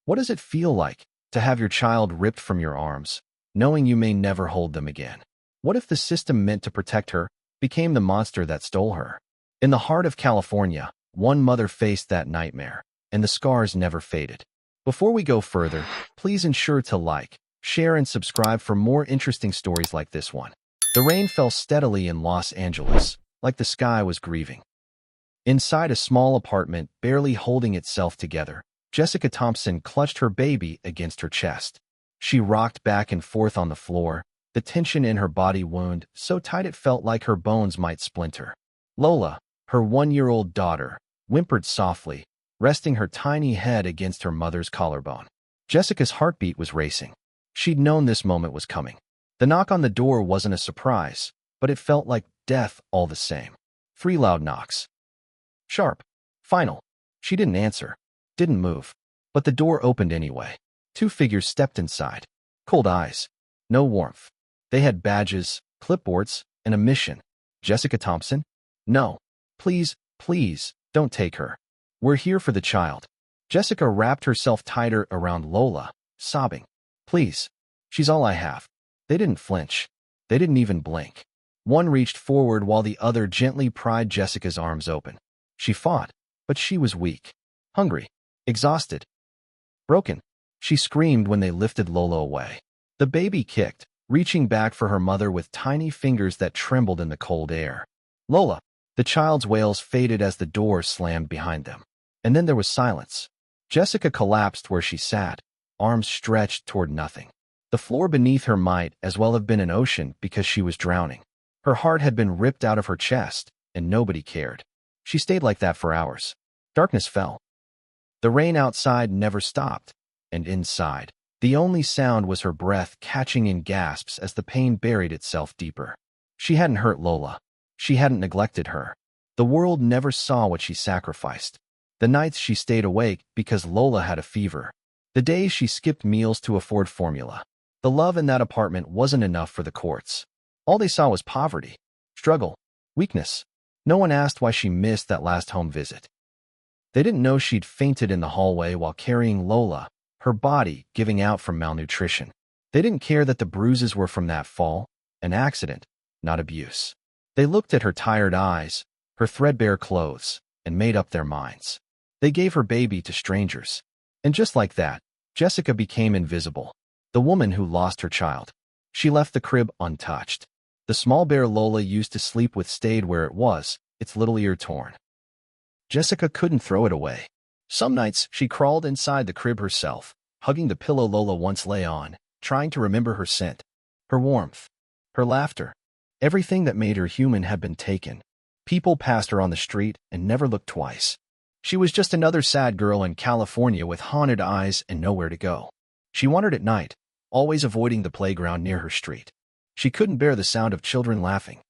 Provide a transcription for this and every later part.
What does it feel like to have your child ripped from your arms, knowing you may never hold them again? What if the system meant to protect her became the monster that stole her? In the heart of California, one mother faced that nightmare, and the scars never faded. Before we go further, please ensure to like, share, and subscribe for more interesting stories like this one. The rain fell steadily in Los Angeles, like the sky was grieving. Inside a small apartment, barely holding itself together, Jessica Thompson clutched her baby against her chest. She rocked back and forth on the floor, the tension in her body wound so tight it felt like her bones might splinter. Lola, her 1-year-old daughter, whimpered softly, resting her tiny head against her mother's collarbone. Jessica's heartbeat was racing. She'd known this moment was coming. The knock on the door wasn't a surprise, but it felt like death all the same. 3 loud knocks. Sharp. Final. She didn't answer. Didn't move. But the door opened anyway. 2 figures stepped inside. Cold eyes. No warmth. They had badges, clipboards, and a mission. Jessica Thompson? No. Please, please, don't take her. We're here for the child. Jessica wrapped herself tighter around Lola, sobbing. Please. She's all I have. They didn't flinch. They didn't even blink. One reached forward while the other gently pried Jessica's arms open. She fought, but she was weak. Hungry. Exhausted. Broken. She screamed when they lifted Lola away. The baby kicked, reaching back for her mother with tiny fingers that trembled in the cold air. Lola. The child's wails faded as the door slammed behind them. And then there was silence. Jessica collapsed where she sat, arms stretched toward nothing. The floor beneath her might as well have been an ocean because she was drowning. Her heart had been ripped out of her chest, and nobody cared. She stayed like that for hours. Darkness fell. The rain outside never stopped, and inside, the only sound was her breath catching in gasps as the pain buried itself deeper. She hadn't hurt Lola. She hadn't neglected her. The world never saw what she sacrificed. The nights she stayed awake because Lola had a fever. The days she skipped meals to afford formula. The love in that apartment wasn't enough for the courts. All they saw was poverty, struggle, weakness. No one asked why she missed that last home visit. They didn't know she'd fainted in the hallway while carrying Lola, her body giving out from malnutrition. They didn't care that the bruises were from that fall, an accident, not abuse. They looked at her tired eyes, her threadbare clothes, and made up their minds. They gave her baby to strangers. And just like that, Jessica became invisible, the woman who lost her child. She left the crib untouched. The small bear Lola used to sleep with stayed where it was, its little ear torn. Jessica couldn't throw it away. Some nights, she crawled inside the crib herself, hugging the pillow Lola once lay on, trying to remember her scent, her warmth, her laughter. Everything that made her human had been taken. People passed her on the street and never looked twice. She was just another sad girl in California with haunted eyes and nowhere to go. She wandered at night, always avoiding the playground near her street. She couldn't bear the sound of children laughing.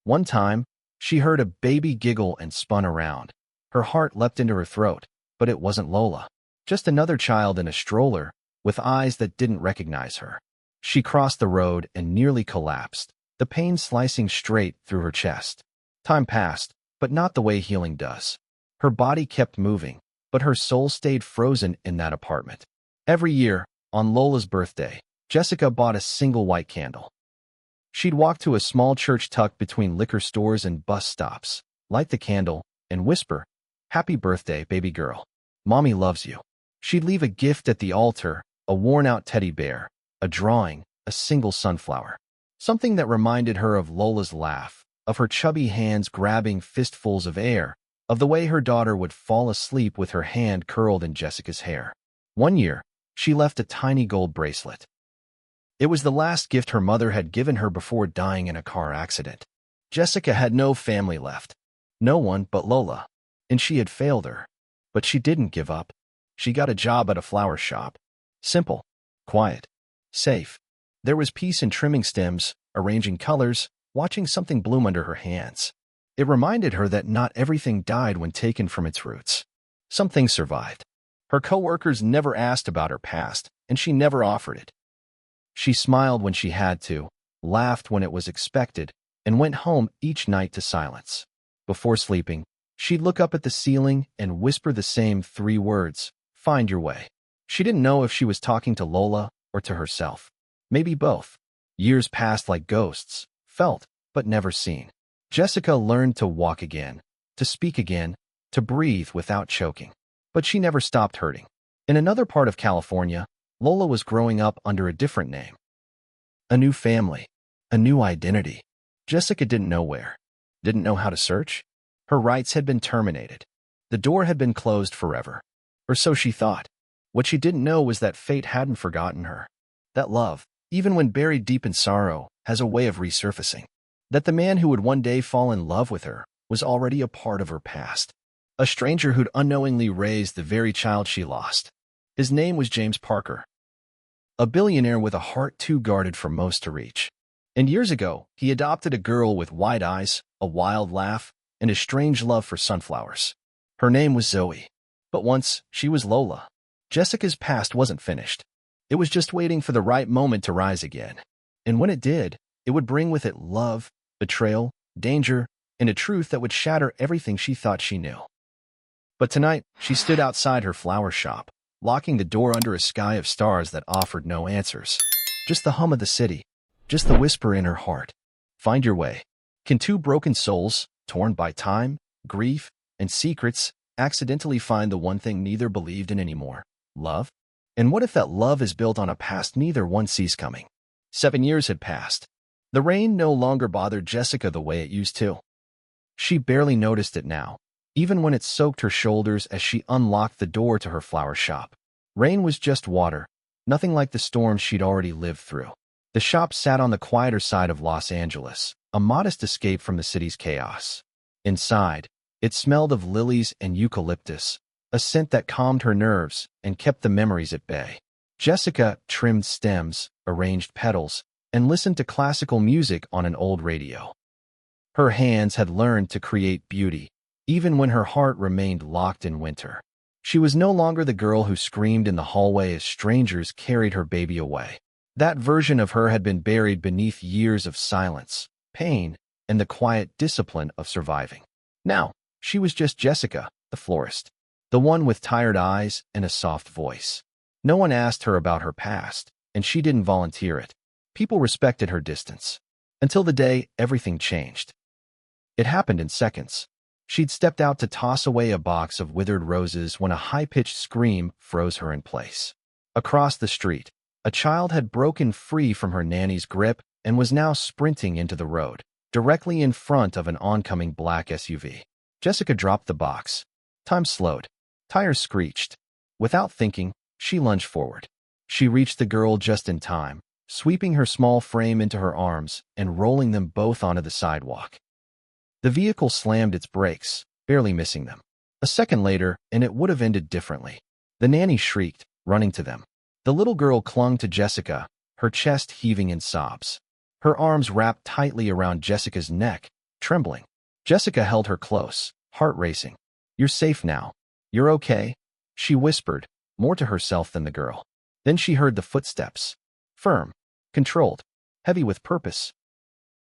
One time, she heard a baby giggle and spun around. Her heart leapt into her throat, but it wasn't Lola. Just another child in a stroller, with eyes that didn't recognize her. She crossed the road and nearly collapsed, the pain slicing straight through her chest. Time passed, but not the way healing does. Her body kept moving, but her soul stayed frozen in that apartment. Every year, on Lola's birthday, Jessica bought a single white candle. She'd walk to a small church tucked between liquor stores and bus stops, light the candle, and whisper, "Happy birthday, baby girl. Mommy loves you." She'd leave a gift at the altar, a worn-out teddy bear, a drawing, a single sunflower. Something that reminded her of Lola's laugh, of her chubby hands grabbing fistfuls of air, of the way her daughter would fall asleep with her hand curled in Jessica's hair. One year, she left a tiny gold bracelet. It was the last gift her mother had given her before dying in a car accident. Jessica had no family left. No one but Lola. And she had failed her. But she didn't give up. She got a job at a flower shop. Simple. Quiet. Safe. There was peace in trimming stems, arranging colors, watching something bloom under her hands. It reminded her that not everything died when taken from its roots. Some things survived. Her coworkers never asked about her past, and she never offered it. She smiled when she had to, laughed when it was expected, and went home each night to silence. Before sleeping, she'd look up at the ceiling and whisper the same 3 words, "Find your way." She didn't know if she was talking to Lola or to herself. Maybe both. Years passed like ghosts, felt, but never seen. Jessica learned to walk again, to speak again, to breathe without choking. But she never stopped hurting. In another part of California, Lola was growing up under a different name. A new family, a new identity. Jessica didn't know where, didn't know how to search. Her rights had been terminated. The door had been closed forever. Or so she thought. What she didn't know was that fate hadn't forgotten her. That love, even when buried deep in sorrow, has a way of resurfacing. That the man who would one day fall in love with her was already a part of her past. A stranger who'd unknowingly raised the very child she lost. His name was James Parker. A billionaire with a heart too guarded for most to reach. And years ago, he adopted a girl with wide eyes, a wild laugh, and a strange love for sunflowers. Her name was Zoe. But once, she was Lola. Jessica's past wasn't finished. It was just waiting for the right moment to rise again. And when it did, it would bring with it love, betrayal, danger, and a truth that would shatter everything she thought she knew. But tonight, she stood outside her flower shop, locking the door under a sky of stars that offered no answers. Just the hum of the city, just the whisper in her heart. Find your way. Can two broken souls, torn by time, grief, and secrets, accidentally find the one thing neither believed in anymore? Love? And what if that love is built on a past neither one sees coming? 7 years had passed. The rain no longer bothered Jessica the way it used to. She barely noticed it now, even when it soaked her shoulders as she unlocked the door to her flower shop. Rain was just water, nothing like the storms she'd already lived through. The shop sat on the quieter side of Los Angeles, a modest escape from the city's chaos. Inside, it smelled of lilies and eucalyptus, a scent that calmed her nerves and kept the memories at bay. Jessica trimmed stems, arranged petals, and listened to classical music on an old radio. Her hands had learned to create beauty, even when her heart remained locked in winter. She was no longer the girl who screamed in the hallway as strangers carried her baby away. That version of her had been buried beneath years of silence, pain, and the quiet discipline of surviving. Now, she was just Jessica, the florist, the one with tired eyes and a soft voice. No one asked her about her past, and she didn't volunteer it. People respected her distance. Until the day everything changed. It happened in seconds. She'd stepped out to toss away a box of withered roses when a high-pitched scream froze her in place. Across the street, a child had broken free from her nanny's grip and was now sprinting into the road, directly in front of an oncoming black SUV. Jessica dropped the box. Time slowed. Tires screeched. Without thinking, she lunged forward. She reached the girl just in time, sweeping her small frame into her arms and rolling them both onto the sidewalk. The vehicle slammed its brakes, barely missing them. A second later, and it would have ended differently. The nanny shrieked, running to them. The little girl clung to Jessica, her chest heaving in sobs. Her arms wrapped tightly around Jessica's neck, trembling. Jessica held her close, heart racing. "You're safe now. You're okay," she whispered, more to herself than the girl. Then she heard the footsteps. Firm, controlled, heavy with purpose.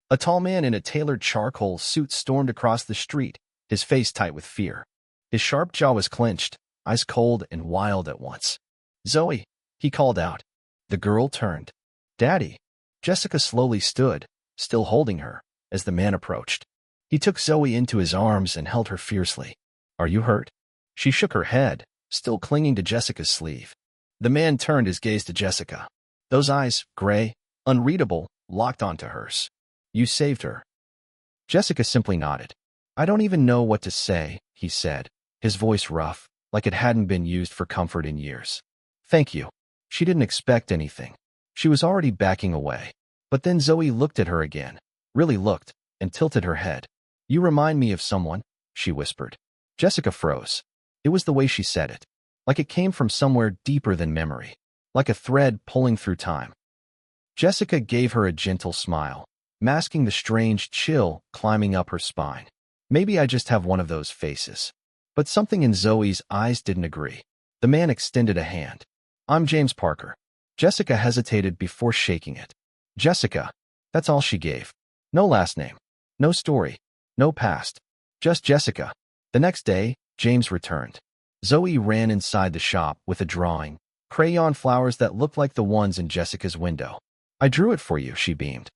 A tall man in a tailored charcoal suit stormed across the street, his face tight with fear. His sharp jaw was clenched, eyes cold and wild at once. "Zoe," he called out. The girl turned. "Daddy." Jessica slowly stood, still holding her, as the man approached. He took Zoe into his arms and held her fiercely. "Are you hurt?" She shook her head, still clinging to Jessica's sleeve. The man turned his gaze to Jessica. Those eyes, gray, unreadable, locked onto hers. "You saved her." Jessica simply nodded. "I don't even know what to say," he said, his voice rough, like it hadn't been used for comfort in years. "Thank you." She didn't expect anything. She was already backing away. But then Zoe looked at her again, really looked, and tilted her head. "You remind me of someone," she whispered. Jessica froze. It was the way she said it, like it came from somewhere deeper than memory, like a thread pulling through time. Jessica gave her a gentle smile, masking the strange chill climbing up her spine. Maybe I just have one of those faces. But something in Zoe's eyes didn't agree. The man extended a hand. "I'm James Parker." Jessica hesitated before shaking it. "Jessica." That's all she gave. No last name. No story. No past. Just Jessica. The next day, James returned. Zoe ran inside the shop with a drawing, crayon flowers that looked like the ones in Jessica's window. I drew it for you, she beamed.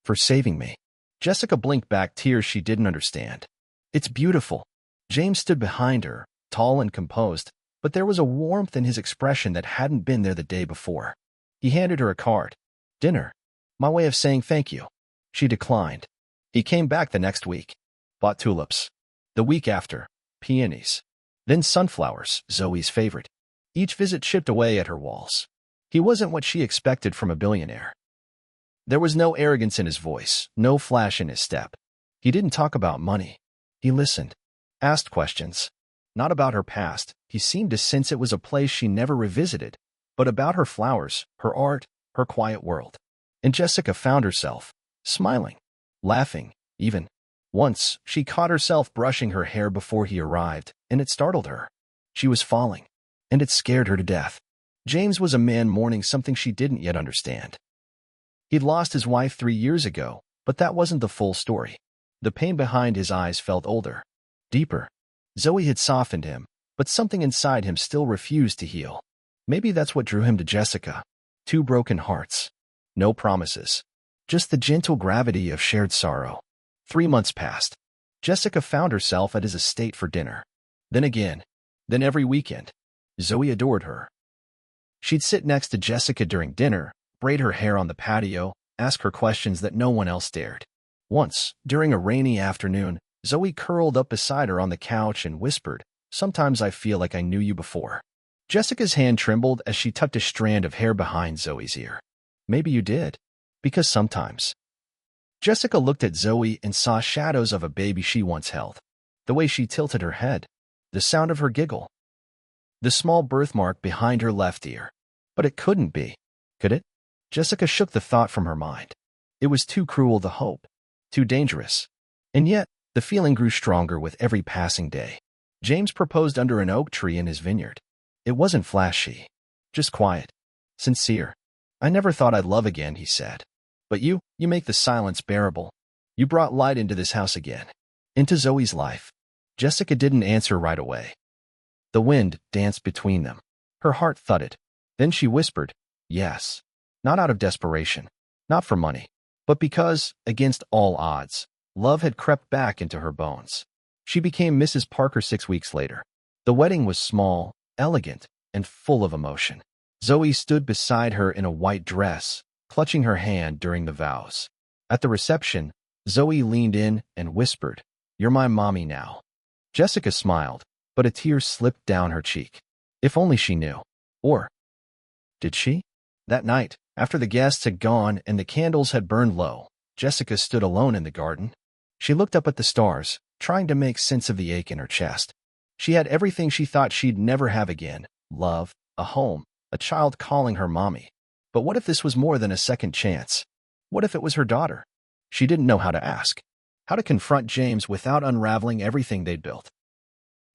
For saving me. Jessica blinked back tears she didn't understand. It's beautiful. James stood behind her, tall and composed, but there was a warmth in his expression that hadn't been there the day before. He handed her a card. Dinner. My way of saying thank you. She declined. He came back the next week. Bought tulips. The week after, peonies. Then sunflowers, Zoe's favorite. Each visit chipped away at her walls. He wasn't what she expected from a billionaire. There was no arrogance in his voice, no flash in his step. He didn't talk about money. He listened, asked questions. Not about her past. He seemed to sense it was a place she never revisited, but about her flowers, her art, her quiet world. And Jessica found herself smiling, laughing, even. Once, she caught herself brushing her hair before he arrived, and it startled her. She was falling, and it scared her to death. James was a man mourning something she didn't yet understand. He'd lost his wife 3 years ago, but that wasn't the full story. The pain behind his eyes felt older, deeper. Zoe had softened him, but something inside him still refused to heal. Maybe that's what drew him to Jessica. 2 broken hearts. No promises. Just the gentle gravity of shared sorrow. 3 months passed. Jessica found herself at his estate for dinner. Then again. Then every weekend. Zoe adored her. She'd sit next to Jessica during dinner, braid her hair on the patio, ask her questions that no one else dared. Once, during a rainy afternoon, Zoe curled up beside her on the couch and whispered, "Sometimes I feel like I knew you before." Jessica's hand trembled as she tucked a strand of hair behind Zoe's ear. Maybe you did. Because sometimes. Jessica looked at Zoe and saw shadows of a baby she once held. The way she tilted her head. The sound of her giggle. The small birthmark behind her left ear. But it couldn't be. Could it? Jessica shook the thought from her mind. It was too cruel to hope. Too dangerous. And yet, the feeling grew stronger with every passing day. James proposed under an oak tree in his vineyard. It wasn't flashy. Just quiet. Sincere. I never thought I'd love again, he said. But you make the silence bearable. You brought light into this house again. Into Zoe's life. Jessica didn't answer right away. The wind danced between them. Her heart thudded. Then she whispered, yes. Not out of desperation. Not for money. But because, against all odds, love had crept back into her bones. She became Mrs. Parker 6 weeks later. The wedding was small, elegant, and full of emotion. Zoe stood beside her in a white dress, clutching her hand during the vows. At the reception, Zoe leaned in and whispered, "You're my mommy now." Jessica smiled, but a tear slipped down her cheek. If only she knew. Or did she? That night, after the guests had gone and the candles had burned low, Jessica stood alone in the garden. She looked up at the stars, trying to make sense of the ache in her chest. She had everything she thought she'd never have again: love, a home, a child calling her mommy. But what if this was more than a second chance? What if it was her daughter? She didn't know how to ask, how to confront James without unraveling everything they'd built.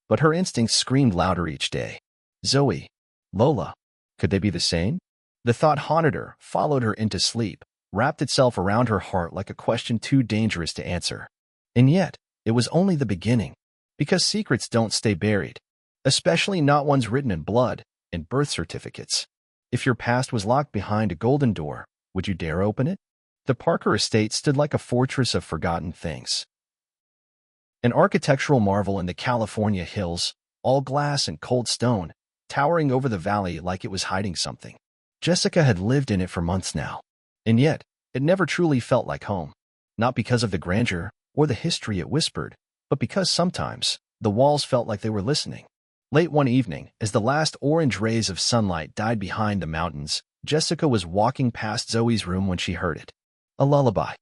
But her instincts screamed louder each day. Zoe, Lola, could they be the same? The thought haunted her, followed her into sleep, wrapped itself around her heart like a question too dangerous to answer. And yet, it was only the beginning, because secrets don't stay buried, especially not ones written in blood, in birth certificates. If your past was locked behind a golden door, would you dare open it? The Parker estate stood like a fortress of forgotten things. An architectural marvel in the California hills, all glass and cold stone, towering over the valley like it was hiding something. Jessica had lived in it for months now, and yet, it never truly felt like home. Not because of the grandeur or the history it whispered, but because sometimes, the walls felt like they were listening. Late one evening, as the last orange rays of sunlight died behind the mountains, Jessica was walking past Zoe's room when she heard it. A lullaby.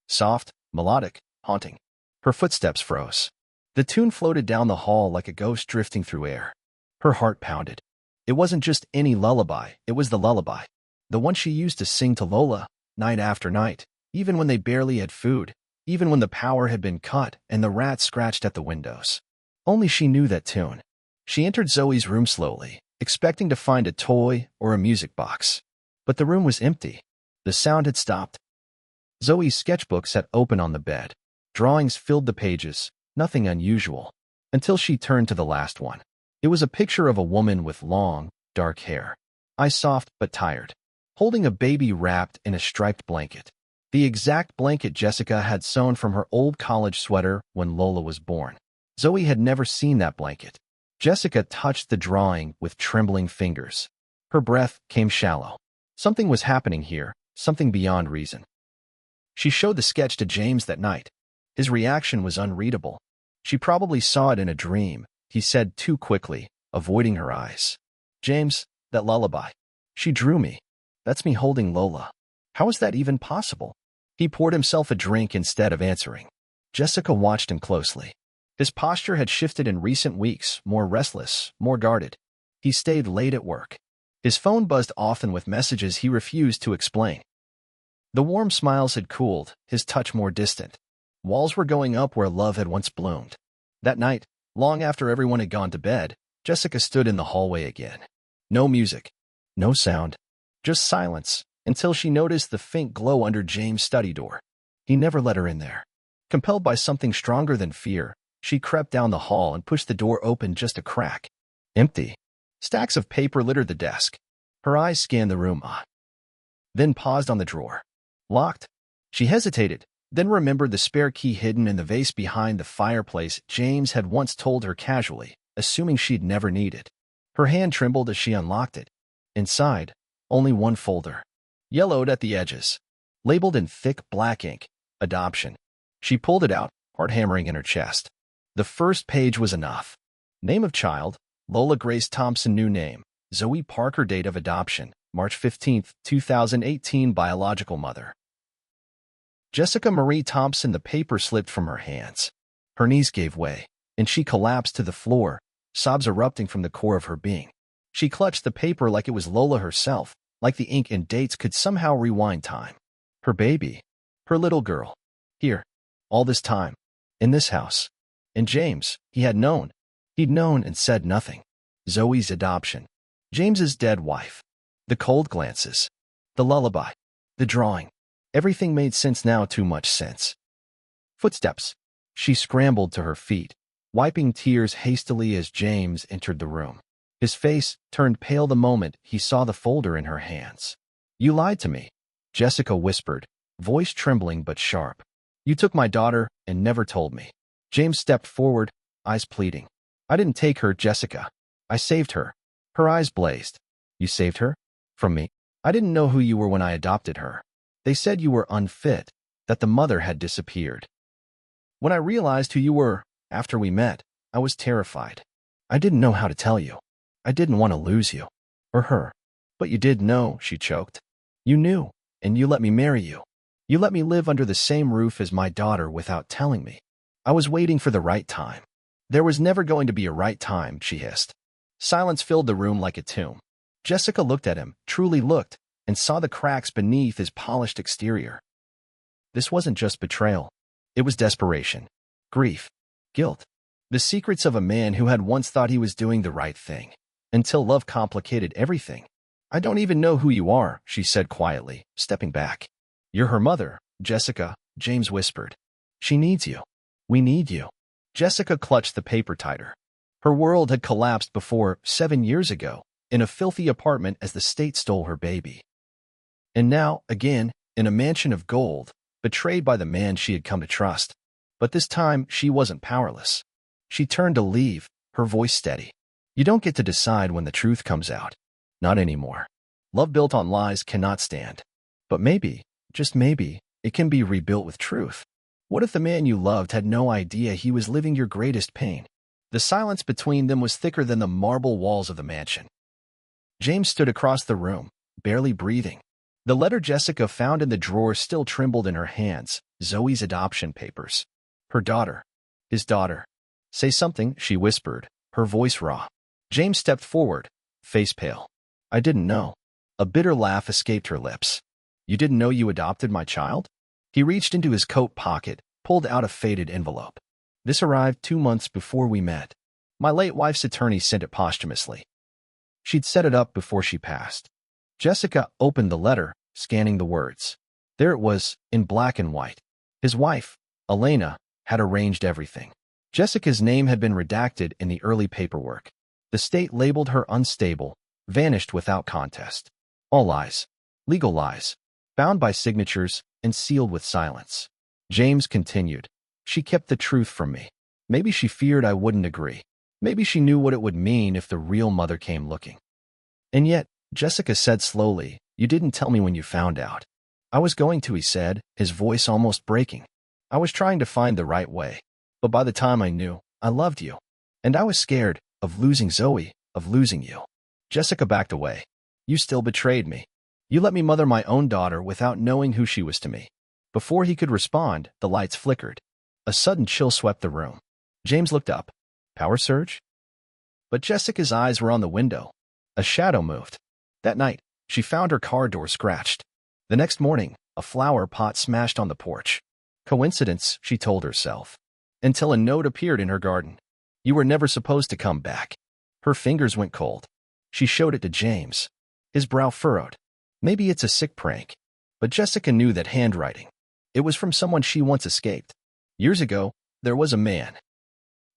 Soft, melodic, haunting. Her footsteps froze. The tune floated down the hall like a ghost drifting through air. Her heart pounded. It wasn't just any lullaby, it was the lullaby. The one she used to sing to Lola, night after night, even when they barely had food, even when the power had been cut and the rats scratched at the windows. Only she knew that tune. She entered Zoe's room slowly, expecting to find a toy or a music box. But the room was empty. The sound had stopped. Zoe's sketchbook sat open on the bed. Drawings filled the pages, nothing unusual, until she turned to the last one. It was a picture of a woman with long, dark hair. Eyes soft but tired. Holding a baby wrapped in a striped blanket. The exact blanket Jessica had sewn from her old college sweater when Lola was born. Zoe had never seen that blanket. Jessica touched the drawing with trembling fingers. Her breath came shallow. Something was happening here, something beyond reason. She showed the sketch to James that night. His reaction was unreadable. She probably saw it in a dream, he said too quickly, avoiding her eyes. James, that lullaby. She drew me. That's me holding Lola. How is that even possible? He poured himself a drink instead of answering. Jessica watched him closely. His posture had shifted in recent weeks, more restless, more guarded. He stayed late at work. His phone buzzed often with messages he refused to explain. The warm smiles had cooled, his touch more distant. Walls were going up where love had once bloomed. That night, long after everyone had gone to bed, Jessica stood in the hallway again. No music, no sound, just silence, until she noticed the faint glow under James' study door. He never let her in there. Compelled by something stronger than fear, she crept down the hall and pushed the door open just a crack. Empty. Stacks of paper littered the desk. Her eyes scanned the room, then paused on the drawer. Locked. She hesitated, then remembered the spare key hidden in the vase behind the fireplace James had once told her casually, assuming she'd never need it. Her hand trembled as she unlocked it. Inside, only one folder. Yellowed at the edges. Labeled in thick black ink, Adoption. She pulled it out, heart hammering in her chest. The first page was enough. Name of child, Lola Grace Thompson. New name, Zoe Parker. Date of adoption, March 15, 2018. Biological mother, Jessica Marie Thompson. The paper slipped from her hands. Her knees gave way, and she collapsed to the floor, sobs erupting from the core of her being. She clutched the paper like it was Lola herself, like the ink and dates could somehow rewind time. Her baby. Her little girl. Here. All this time. In this house. And James, he had known. He'd known and said nothing. Zoe's adoption. James's dead wife. The cold glances. The lullaby. The drawing. Everything made sense now, too much sense. Footsteps. She scrambled to her feet, wiping tears hastily as James entered the room. His face turned pale the moment he saw the folder in her hands. You lied to me, Jessica whispered, voice trembling but sharp. You took my daughter and never told me. James stepped forward, eyes pleading. I didn't take her, Jessica. I saved her. Her eyes blazed. You saved her? From me? I didn't know who you were when I adopted her. They said you were unfit, that the mother had disappeared. When I realized who you were, after we met, I was terrified. I didn't know how to tell you. I didn't want to lose you. Or her. But you did know, she choked. You knew, and you let me marry you. You let me live under the same roof as my daughter without telling me. I was waiting for the right time. There was never going to be a right time, she hissed. Silence filled the room like a tomb. Jessica looked at him, truly looked, and saw the cracks beneath his polished exterior. This wasn't just betrayal. It was desperation, grief, guilt, the secrets of a man who had once thought he was doing the right thing, until love complicated everything. I don't even know who you are, she said quietly, stepping back. You're her mother, Jessica, James whispered. She needs you. We need you. Jessica clutched the paper tighter. Her world had collapsed before, 7 years ago, in a filthy apartment as the state stole her baby. And now, again, in a mansion of gold, betrayed by the man she had come to trust. But this time, she wasn't powerless. She turned to leave, her voice steady. You don't get to decide when the truth comes out. Not anymore. Love built on lies cannot stand. But maybe, just maybe, it can be rebuilt with truth. What if the man you loved had no idea he was living your greatest pain? The silence between them was thicker than the marble walls of the mansion. James stood across the room, barely breathing. The letter Jessica found in the drawer still trembled in her hands, Zoe's adoption papers. Her daughter. His daughter. Say something, she whispered, her voice raw. James stepped forward, face pale. I didn't know. A bitter laugh escaped her lips. You didn't know you adopted my child? He reached into his coat pocket, pulled out a faded envelope. This arrived 2 months before we met. My late wife's attorney sent it posthumously. She'd set it up before she passed. Jessica opened the letter, scanning the words. There it was, in black and white. His wife, Elena, had arranged everything. Jessica's name had been redacted in the early paperwork. The state labeled her unstable, vanished without contest. All lies. Legal lies. Bound by signatures and sealed with silence. James continued. She kept the truth from me. Maybe she feared I wouldn't agree. Maybe she knew what it would mean if the real mother came looking. And yet, Jessica said slowly, you didn't tell me when you found out. I was going to, he said, his voice almost breaking. I was trying to find the right way. But by the time I knew, I loved you. And I was scared of losing Zoe, of losing you. Jessica backed away. You still betrayed me. You let me mother my own daughter without knowing who she was to me. Before he could respond, the lights flickered. A sudden chill swept the room. James looked up. Power surge? But Jessica's eyes were on the window. A shadow moved. That night, she found her car door scratched. The next morning, a flower pot smashed on the porch. Coincidence, she told herself. Until a note appeared in her garden. You were never supposed to come back. Her fingers went cold. She showed it to James. His brow furrowed. Maybe it's a sick prank. But Jessica knew that handwriting. It was from someone she once escaped. Years ago, there was a man.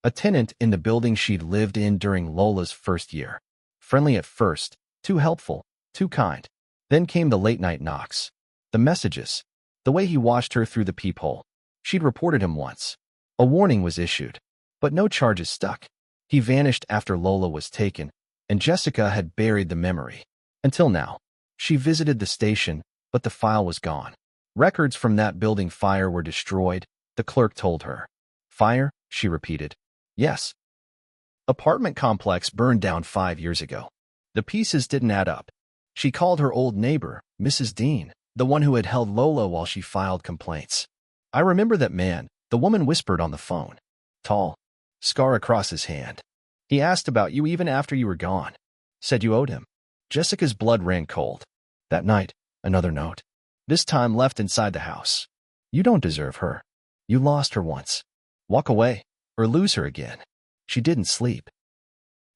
A tenant in the building she'd lived in during Lola's first year. Friendly at first, too helpful, too kind. Then came the late-night knocks. The messages. The way he watched her through the peephole. She'd reported him once. A warning was issued. But no charges stuck. He vanished after Lola was taken, and Jessica had buried the memory. Until now. She visited the station, but the file was gone. Records from that building fire were destroyed, the clerk told her. Fire? She repeated. Yes. Apartment complex burned down 5 years ago. The pieces didn't add up. She called her old neighbor, Mrs. Dean, the one who had held Lola while she filed complaints. I remember that man, the woman whispered on the phone. Tall. Scar across his hand. He asked about you even after you were gone. Said you owed him. Jessica's blood ran cold. That night, another note. This time left inside the house. You don't deserve her. You lost her once. Walk away, or lose her again. She didn't sleep.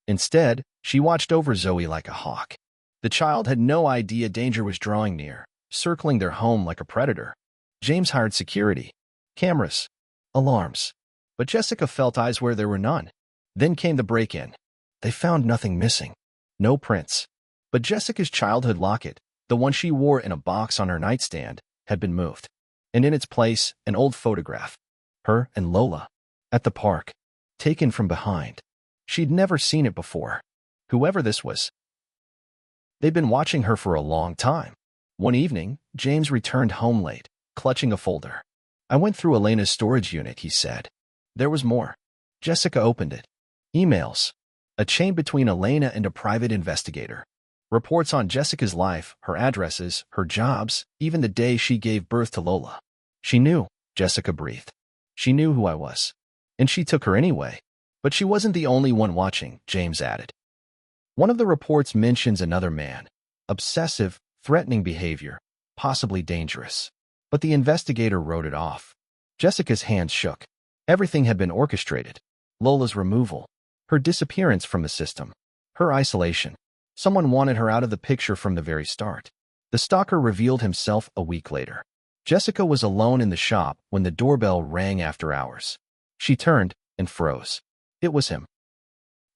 Instead, she watched over Zoe like a hawk. The child had no idea danger was drawing near, circling their home like a predator. James hired security. Cameras. Alarms. But Jessica felt eyes where there were none. Then came the break-in. They found nothing missing. No prints. But Jessica's childhood locket, the one she wore in a box on her nightstand, had been moved. And in its place, an old photograph. Her and Lola. At the park. Taken from behind. She'd never seen it before. Whoever this was. They'd been watching her for a long time. One evening, James returned home late, clutching a folder. I went through Elena's storage unit, he said. There was more. Jessica opened it. Emails. A chain between Elena and a private investigator. Reports on Jessica's life, her addresses, her jobs, even the day she gave birth to Lola. She knew, Jessica breathed. She knew who I was. And she took her anyway. But she wasn't the only one watching, James added. One of the reports mentions another man. Obsessive, threatening behavior. Possibly dangerous. But the investigator wrote it off. Jessica's hands shook. Everything had been orchestrated. Lola's removal. Her disappearance from the system. Her isolation. Someone wanted her out of the picture from the very start. The stalker revealed himself a week later. Jessica was alone in the shop when the doorbell rang after hours. She turned and froze. It was him.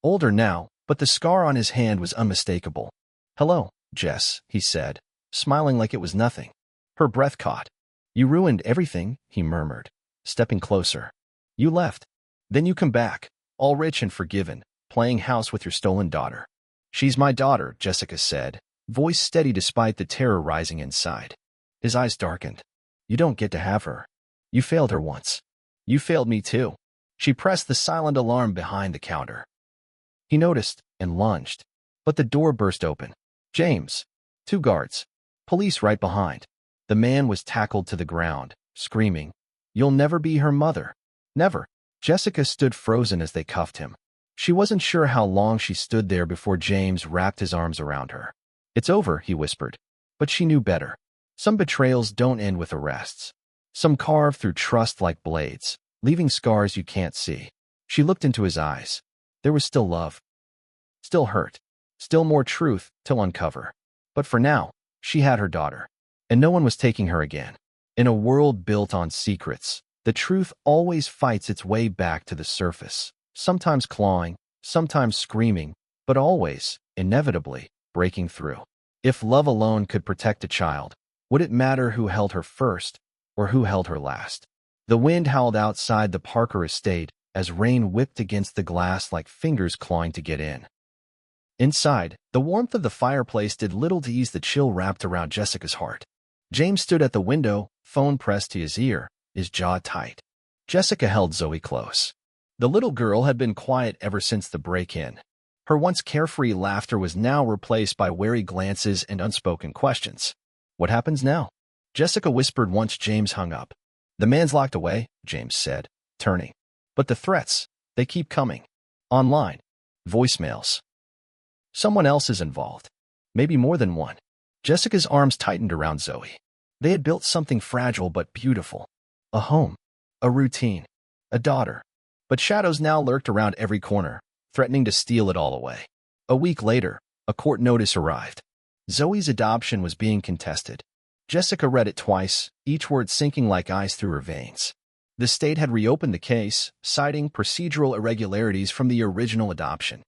Older now, but the scar on his hand was unmistakable. Hello, Jess, he said, smiling like it was nothing. Her breath caught. You ruined everything, he murmured, stepping closer. You left. Then you come back, all rich and forgiven, playing house with your stolen daughter. She's my daughter, Jessica said, voice steady despite the terror rising inside. His eyes darkened. You don't get to have her. You failed her once. You failed me too. She pressed the silent alarm behind the counter. He noticed and lunged, but the door burst open. James. 2 guards. Police right behind. The man was tackled to the ground, screaming, You'll never be her mother. Never. Jessica stood frozen as they cuffed him. She wasn't sure how long she stood there before James wrapped his arms around her. It's over, he whispered. But she knew better. Some betrayals don't end with arrests. Some carve through trust like blades, leaving scars you can't see. She looked into his eyes. There was still love. Still hurt. Still more truth to uncover. But for now, she had her daughter. And no one was taking her again. In a world built on secrets, the truth always fights its way back to the surface. Sometimes clawing, sometimes screaming, but always, inevitably, breaking through. If love alone could protect a child, would it matter who held her first or who held her last? The wind howled outside the Parker estate as rain whipped against the glass like fingers clawing to get in. Inside, the warmth of the fireplace did little to ease the chill wrapped around Jessica's heart. James stood at the window, phone pressed to his ear, his jaw tight. Jessica held Zoe close. The little girl had been quiet ever since the break-in. Her once carefree laughter was now replaced by wary glances and unspoken questions. "What happens now?" Jessica whispered once James hung up. "The man's locked away," James said, turning. "But the threats, they keep coming. Online. Voicemails. Someone else is involved. Maybe more than one." Jessica's arms tightened around Zoe. They had built something fragile but beautiful. A home. A routine. A daughter. But shadows now lurked around every corner, threatening to steal it all away. A week later, a court notice arrived. Zoe's adoption was being contested. Jessica read it twice, each word sinking like ice through her veins. The state had reopened the case, citing procedural irregularities from the original adoption.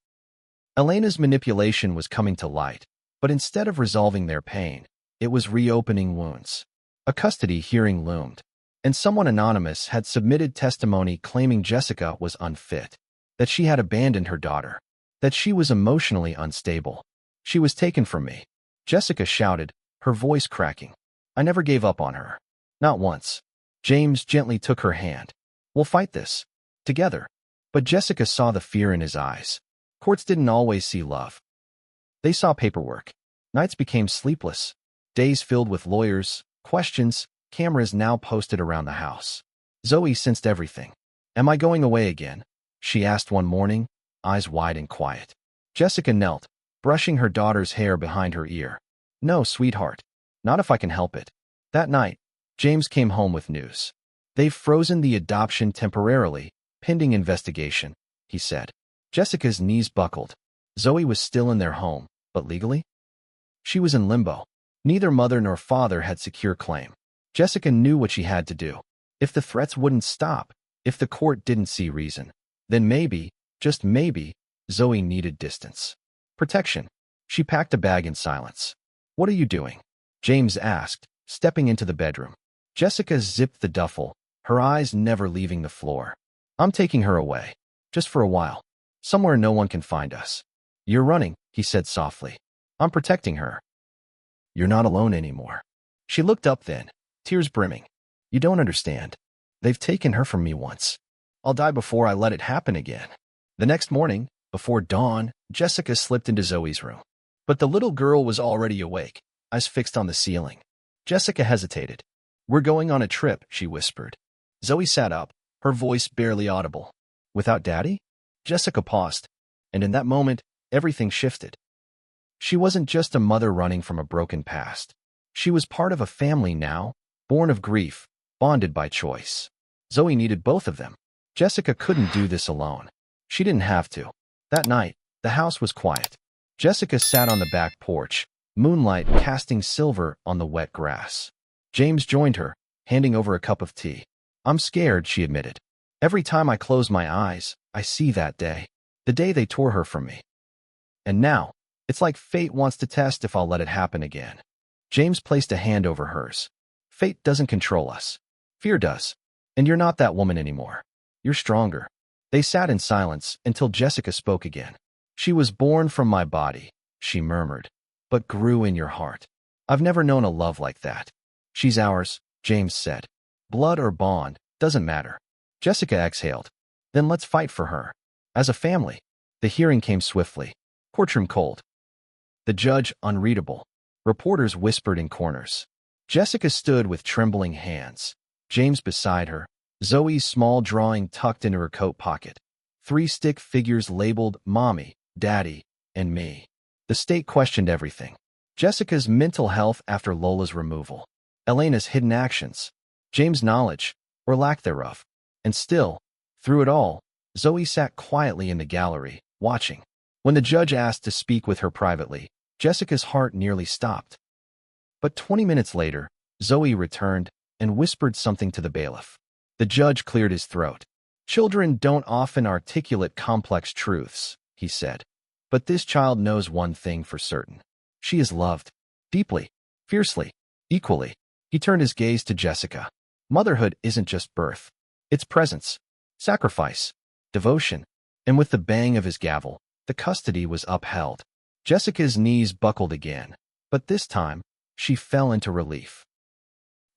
Elena's manipulation was coming to light, but instead of resolving their pain, it was reopening wounds. A custody hearing loomed, and someone anonymous had submitted testimony claiming Jessica was unfit, that she had abandoned her daughter, that she was emotionally unstable. "She was taken from me," Jessica shouted, her voice cracking. "I never gave up on her. Not once." James gently took her hand. "We'll fight this. Together." But Jessica saw the fear in his eyes. Courts didn't always see love. They saw paperwork. Nights became sleepless. Days filled with lawyers, questions, cameras now posted around the house. Zoe sensed everything. "Am I going away again?" she asked one morning, eyes wide and quiet. Jessica knelt, brushing her daughter's hair behind her ear. "No, sweetheart. Not if I can help it." That night, James came home with news. "They've frozen the adoption temporarily, pending investigation," he said. Jessica's knees buckled. Zoe was still in their home, but legally? She was in limbo. Neither mother nor father had secure claim. Jessica knew what she had to do. If the threats wouldn't stop, if the court didn't see reason, then maybe, just maybe, Zoe needed distance. Protection. She packed a bag in silence. "What are you doing?" James asked, stepping into the bedroom. Jessica zipped the duffel, her eyes never leaving the floor. "I'm taking her away. Just for a while. Somewhere no one can find us." "You're running," he said softly. "I'm protecting her." "You're not alone anymore." She looked up then, tears brimming. "You don't understand. They've taken her from me once. I'll die before I let it happen again." The next morning, before dawn, Jessica slipped into Zoe's room. But the little girl was already awake, eyes fixed on the ceiling. Jessica hesitated. "We're going on a trip," she whispered. Zoe sat up, her voice barely audible. "Without Daddy?" Jessica paused, and in that moment, everything shifted. She wasn't just a mother running from a broken past. She was part of a family now, born of grief, bonded by choice. Zoe needed both of them. Jessica couldn't do this alone. She didn't have to. That night, the house was quiet. Jessica sat on the back porch, moonlight casting silver on the wet grass. James joined her, handing over a cup of tea. "I'm scared," she admitted. "Every time I close my eyes, I see that day. The day they tore her from me. And now, it's like fate wants to test if I'll let it happen again." James placed a hand over hers. "Fate doesn't control us. Fear does. And you're not that woman anymore. You're stronger." They sat in silence until Jessica spoke again. "She was born from my body," she murmured, "but grew in your heart. I've never known a love like that." "She's ours," James said. "Blood or bond, doesn't matter." Jessica exhaled. "Then let's fight for her. As a family." The hearing came swiftly. Courtroom cold. The judge unreadable. Reporters whispered in corners. Jessica stood with trembling hands. James beside her. Zoe's small drawing tucked into her coat pocket. 3 stick figures labeled Mommy, Daddy, and me. The state questioned everything. Jessica's mental health after Lola's removal. Elena's hidden actions. James' knowledge, or lack thereof. And still, through it all, Zoe sat quietly in the gallery, watching. When the judge asked to speak with her privately, Jessica's heart nearly stopped. But 20 minutes later, Zoe returned and whispered something to the bailiff. The judge cleared his throat. "Children don't often articulate complex truths," he said. "But this child knows one thing for certain. She is loved. Deeply. Fiercely. Equally. He turned his gaze to Jessica. Motherhood isn't just birth. It's presence. Sacrifice. Devotion. And with the bang of his gavel, the custody was upheld. Jessica's knees buckled again, but this time, she fell into relief.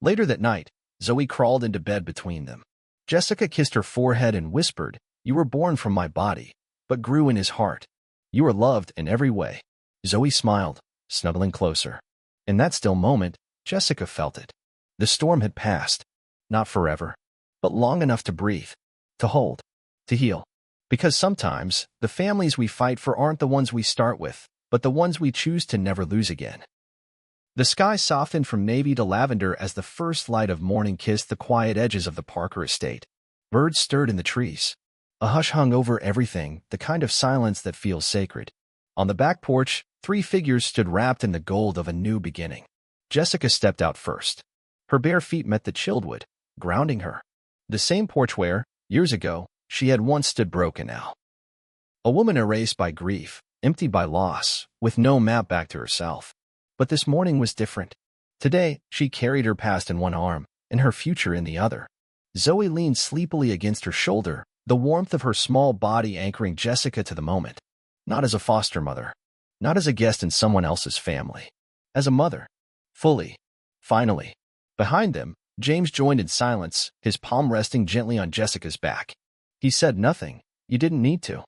Later that night, Zoe crawled into bed between them. Jessica kissed her forehead and whispered, "You were born from my body, but grew in his heart. You are loved in every way." Zoe smiled, snuggling closer. In that still moment, Jessica felt it. The storm had passed. Not forever, but long enough to breathe, to hold, to heal. Because sometimes, the families we fight for aren't the ones we start with, but the ones we choose to never lose again. The sky softened from navy to lavender as the first light of morning kissed the quiet edges of the Parker estate. Birds stirred in the trees. A hush hung over everything, the kind of silence that feels sacred. On the back porch, 3 figures stood wrapped in the gold of a new beginning. Jessica stepped out first. Her bare feet met the chilled wood, grounding her. The same porch where, years ago, she had once stood broken now. A woman erased by grief, empty by loss, with no map back to herself. But this morning was different. Today, she carried her past in one arm, and her future in the other. Zoe leaned sleepily against her shoulder, the warmth of her small body anchoring Jessica to the moment. Not as a foster mother. Not as a guest in someone else's family. As a mother. Fully. Finally. Behind them, James joined in silence, his palm resting gently on Jessica's back. He said nothing. You didn't need to.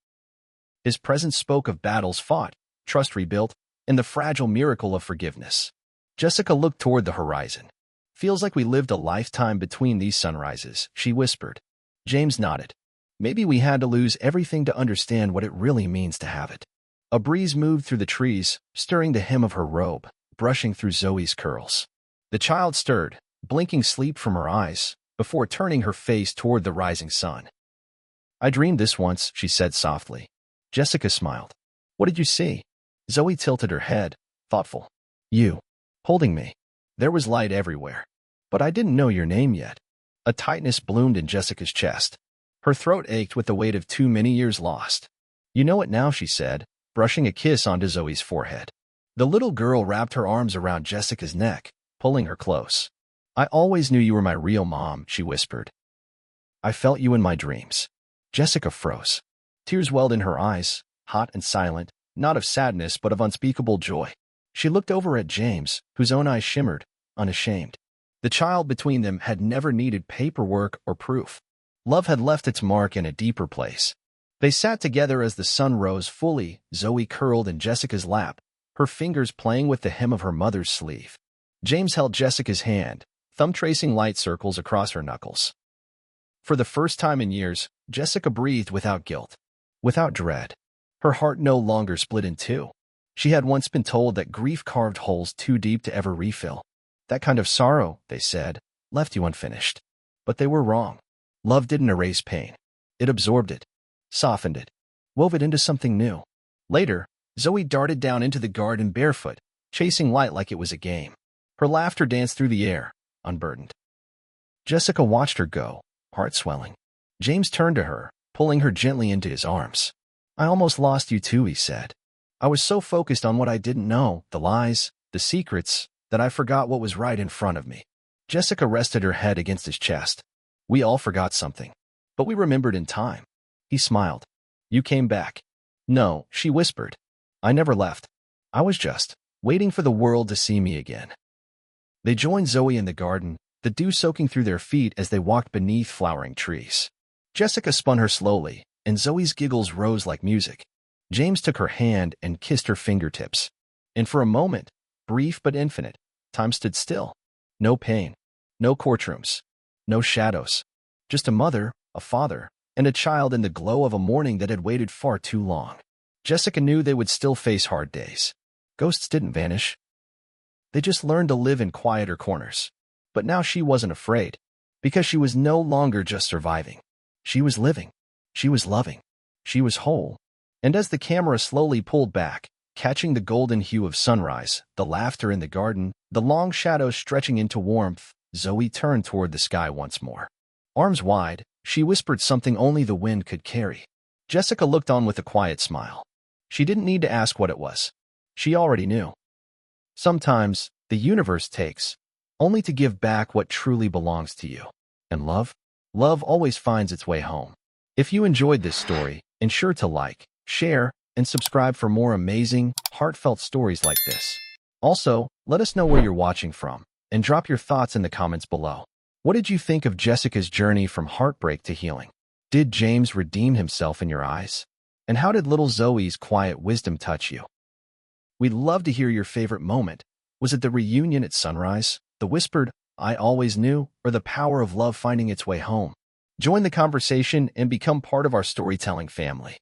His presence spoke of battles fought, trust rebuilt, and the fragile miracle of forgiveness. Jessica looked toward the horizon. Feels like we lived a lifetime between these sunrises, she whispered. James nodded. Maybe we had to lose everything to understand what it really means to have it. A breeze moved through the trees, stirring the hem of her robe, brushing through Zoe's curls. The child stirred, blinking sleep from her eyes, before turning her face toward the rising sun. I dreamed this once, she said softly. Jessica smiled. What did you see? Zoe tilted her head, thoughtful. You. Holding me. There was light everywhere. But I didn't know your name yet. A tightness bloomed in Jessica's chest. Her throat ached with the weight of too many years lost. You know it now, she said, brushing a kiss onto Zoe's forehead. The little girl wrapped her arms around Jessica's neck, pulling her close. I always knew you were my real mom, she whispered. I felt you in my dreams. Jessica froze. Tears welled in her eyes, hot and silent, not of sadness but of unspeakable joy. She looked over at James, whose own eyes shimmered, unashamed. The child between them had never needed paperwork or proof. Love had left its mark in a deeper place. They sat together as the sun rose fully, Zoe curled in Jessica's lap, her fingers playing with the hem of her mother's sleeve. James held Jessica's hand, thumb tracing light circles across her knuckles. For the first time in years, Jessica breathed without guilt, without dread. Her heart no longer split in two. She had once been told that grief carved holes too deep to ever refill. That kind of sorrow, they said, left you unfinished. But they were wrong. Love didn't erase pain. It absorbed it, softened it, wove it into something new. Later, Zoe darted down into the garden barefoot, chasing light like it was a game. Her laughter danced through the air, unburdened. Jessica watched her go, heart swelling. James turned to her, pulling her gently into his arms. I almost lost you too, he said. I was so focused on what I didn't know, the lies, the secrets, that I forgot what was right in front of me. Jessica rested her head against his chest. We all forgot something, but we remembered in time. He smiled. You came back. No, she whispered. I never left. I was just waiting for the world to see me again. They joined Zoe in the garden, the dew soaking through their feet as they walked beneath flowering trees. Jessica spun her slowly, and Zoe's giggles rose like music. James took her hand and kissed her fingertips. And for a moment, brief but infinite, time stood still. No pain, no courtrooms, no shadows. Just a mother, a father, and a child in the glow of a morning that had waited far too long. Jessica knew they would still face hard days. Ghosts didn't vanish. They just learned to live in quieter corners. But now she wasn't afraid, because she was no longer just surviving. She was living. She was loving. She was whole. And as the camera slowly pulled back, catching the golden hue of sunrise, the laughter in the garden, the long shadows stretching into warmth, Zoe turned toward the sky once more. Arms wide, she whispered something only the wind could carry. Jessica looked on with a quiet smile. She didn't need to ask what it was. She already knew. Sometimes, the universe takes, only to give back what truly belongs to you. And love? Love always finds its way home. If you enjoyed this story, ensure to like, share, and subscribe for more amazing, heartfelt stories like this. Also, let us know where you're watching from, and drop your thoughts in the comments below. What did you think of Jessica's journey from heartbreak to healing? Did James redeem himself in your eyes? And how did little Zoe's quiet wisdom touch you? We'd love to hear your favorite moment. Was it the reunion at sunrise, the whispered, "I always knew," or the power of love finding its way home? Join the conversation and become part of our storytelling family.